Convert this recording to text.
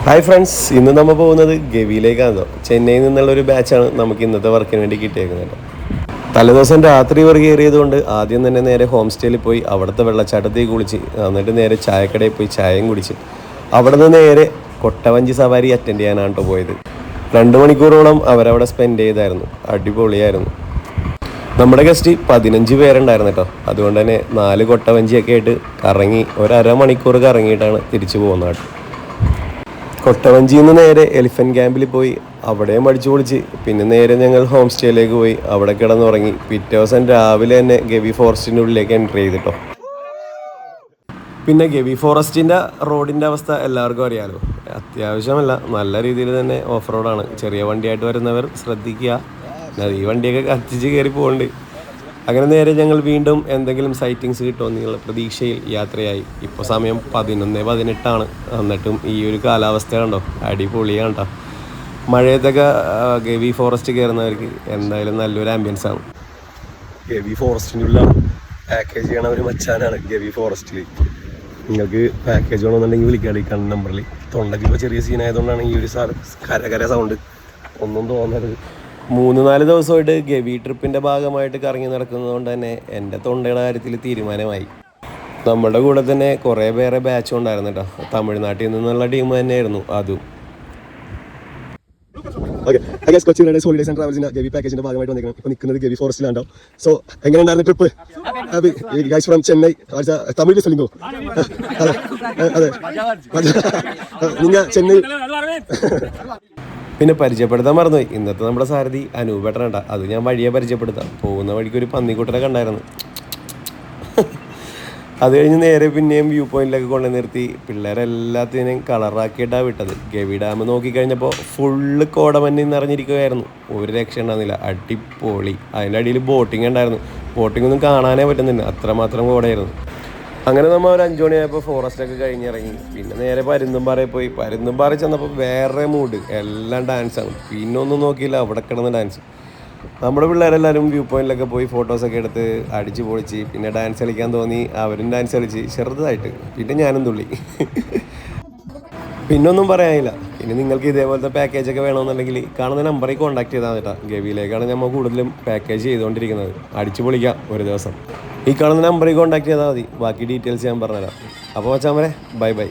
Hi friends, ഇന്ന് നമ്മൾ പോകുന്നത് ഗവിയിലേക്കാണല്ലോ. ചെന്നൈയിൽ നിന്നുള്ളൊരു ബാച്ചാണ് നമുക്ക് ഇന്നത്തെ വർക്കിന് വേണ്ടി കിട്ടിയേക്കുന്നത്. തലേദിവസം രാത്രി വർക്ക് കയറിയതുകൊണ്ട് ആദ്യം തന്നെ നേരെ ഹോം സ്റ്റേയിൽ പോയി അവിടുത്തെ വെള്ളച്ചാട്ടത്തിൽ കുളിച്ച് എന്നിട്ട് നേരെ ചായക്കടയിൽ പോയി ചായയും കുടിച്ച് അവിടെ നിന്ന് നേരെ കൊട്ടവഞ്ചി സവാരി അറ്റൻഡ് ചെയ്യാനാണ് കേട്ടോ പോയത്. 2 മണിക്കൂറോളം അവരവിടെ സ്പെൻഡ് ചെയ്തായിരുന്നു. അടിപൊളിയായിരുന്നു. നമ്മുടെ ഗസ്റ്റ് 15 പേരുണ്ടായിരുന്നു കേട്ടോ. അതുകൊണ്ട് തന്നെ 4 കൊട്ടവഞ്ചിയൊക്കെ ആയിട്ട് കറങ്ങി ഒരു അരമണിക്കൂർ കറങ്ങിയിട്ടാണ് തിരിച്ചു പോകുന്നത്. കൊട്ടവഞ്ചിയിൽ നിന്ന് നേരെ എലിഫൻറ്റ് ക്യാമ്പിൽ പോയി അവിടെയും അടിച്ചു പൊളിച്ച് പിന്നെ നേരെ ഞങ്ങൾ ഹോം സ്റ്റേയിലേക്ക് പോയി അവിടെ കിടന്നുറങ്ങി. പിറ്റേ ദിവസം രാവിലെ തന്നെ ഗവി ഫോറസ്റ്റിൻ്റെ ഉള്ളിലേക്ക് എൻ്റർ ചെയ്തിട്ടോ. പിന്നെ ഗവി ഫോറസ്റ്റിൻ്റെ റോഡിൻ്റെ അവസ്ഥ എല്ലാവർക്കും അറിയാമല്ലോ. അത്യാവശ്യമല്ല, നല്ല രീതിയിൽ തന്നെ ഓഫ് റോഡാണ്. ചെറിയ വണ്ടിയായിട്ട് വരുന്നവർ ശ്രദ്ധിക്കുക. ഈ വണ്ടിയൊക്കെ കത്തിച്ച് കയറി പോകുന്നുണ്ട്. അങ്ങനെ നേരെ ഞങ്ങൾ വീണ്ടും എന്തെങ്കിലും സൈറ്റിങ്സ് കിട്ടുമെന്നുള്ള പ്രതീക്ഷയിൽ യാത്രയായി. ഇപ്പോൾ സമയം 11:18 എന്നിട്ടും ഈ ഒരു കാലാവസ്ഥ കണ്ടോ, അടിപൊളിയാണ് കേട്ടോ. മഴയത്തൊക്കെ ഗവി ഫോറസ്റ്റ് കയറുന്നവർക്ക് എന്തായാലും നല്ലൊരു ആംബിയൻസ് ആണ്. ഗവി ഫോറസ്റ്റിൻ്റെ ഉള്ള പാക്കേജ് ചെയ്യണ ഒരു മച്ചാനാണ് ഗവി ഫോറസ്റ്റിൽ. നിങ്ങൾക്ക് പാക്കേജ് വേണമെന്നുണ്ടെങ്കിൽ വിളിക്കാതെ ഈ കണ്ട നമ്പറിൽ. തൊണ്ടയ്ക്ക് ഇപ്പോൾ ചെറിയ സീനായതുകൊണ്ടാണ് ഈ ഒരു കര സൗണ്ട്. ഒന്നും തോന്നരുത്. 3-4 ദിവസമായിട്ട് ഗവി ട്രിപ്പിൻ്റെ ഭാഗമായിട്ട് കറങ്ങി നടക്കുന്നത് കൊണ്ട് തന്നെ എൻ്റെ തൊണ്ടയുടെ കാര്യത്തിൽ തീരുമാനമായി. നമ്മുടെ കൂടെ തന്നെ കുറേ പേരെ ബാച്ചും ഉണ്ടായിരുന്നു കേട്ടോ. തമിഴ്നാട്ടിൽ നിന്നുള്ള ടീം തന്നെയായിരുന്നു അതും. കൊച്ചി ഹോളിഡേസ് ആൻഡ് ട്രാവൽസിന്റെ ഗവി പാക്കേജിന്റെ ഭാഗമായിട്ട് വന്നിരിക്കണം. ഇപ്പോൾ നിൽക്കുന്നത് ഗവി ഫോറസ്റ്റിലാണ്ടാവും. സോ എങ്ങനെയുണ്ടായിരുന്നു ട്രിപ്പ്? Guys from Chennai. തമിഴിൽ സ്പെല്ലിംഗോ? അതെ, നിങ്ങൾ ചെന്നൈ. പിന്നെ പരിചയപ്പെടുത്താൻ മറന്നുപോയി, ഇന്നത്തെ നമ്മുടെ സാരഥി അനൂപേട്ടനാണ്ട. അത് ഞാൻ വഴിയെ പരിചയപ്പെടുത്താം. പോകുന്ന വഴിക്ക് ഒരു പന്നിക്കുട്ടനെ കണ്ടായിരുന്നു. അത് കഴിഞ്ഞ് നേരെ പിന്നെയും വ്യൂ പോയിന്റിലൊക്കെ കൊണ്ടു നിർത്തി പിള്ളേരെല്ലാത്തിനെയും കളറാക്കിയിട്ടാണ് വിട്ടത്. ഗവി ഡാം നോക്കിക്കഴിഞ്ഞപ്പോൾ ഫുള്ള് കോടമഞ്ഞ് നിറഞ്ഞിരിക്കുകയായിരുന്നു. ഒരു രക്ഷ ഉണ്ടായിരുന്നില്ല. അടിപൊളി. അതിൻ്റെ അടിയിൽ ബോട്ടിങ് ഉണ്ടായിരുന്നു. ബോട്ടിംഗ് ഒന്നും കാണാനേ പറ്റുന്നില്ല, അത്രമാത്രം കോടയായിരുന്നു. അങ്ങനെ നമ്മൾ ഒരു 5 മണിയായപ്പോൾ ഫോറസ്റ്റൊക്കെ കഴിഞ്ഞിറങ്ങി. പിന്നെ നേരെ പരുന്തുംപാറയിൽ പോയി. പരുന്തുംപാറയിൽ ചെന്നപ്പോൾ വേറെ മൂഡ്, എല്ലാം ഡാൻസാണ്. പിന്നെ ഒന്നും നോക്കിയില്ല, അവിടെ കിടന്ന് ഡാൻസ്. നമ്മുടെ പിള്ളേരെല്ലാവരും വ്യൂ പോയിന്റിലൊക്കെ പോയി ഫോട്ടോസൊക്കെ എടുത്ത് അടിച്ച് പൊളിച്ച്. പിന്നെ ഡാൻസ് കളിക്കാൻ തോന്നി, അവരും ഡാൻസ് കളിച്ച് ചെറുതായിട്ട്. പിന്നെ ഞാനും തുള്ളി. പിന്നൊന്നും പറയാനില്ല. ഇനി നിങ്ങൾക്ക് ഇതേപോലത്തെ പാക്കേജൊക്കെ വേണമെന്നുണ്ടെങ്കിൽ കാണുന്ന നമ്പറിൽ കോൺടാക്ട് ചെയ്താൽ കേട്ടോ. ഗവിയിലേക്കാണ് നമ്മൾ കൂടുതലും പാക്കേജ് ചെയ്തുകൊണ്ടിരിക്കുന്നത്. അടിച്ചു പൊളിക്കാം ഒരു ദിവസം. ഈ കാണുന്ന നമ്പറിൽ കോൺടാക്ട് ചെയ്താൽ മതി. ബാക്കി ഡീറ്റെയിൽസ് ഞാൻ പറഞ്ഞുതരാം. അപ്പോൾ വച്ചാൽ ബൈ ബൈ.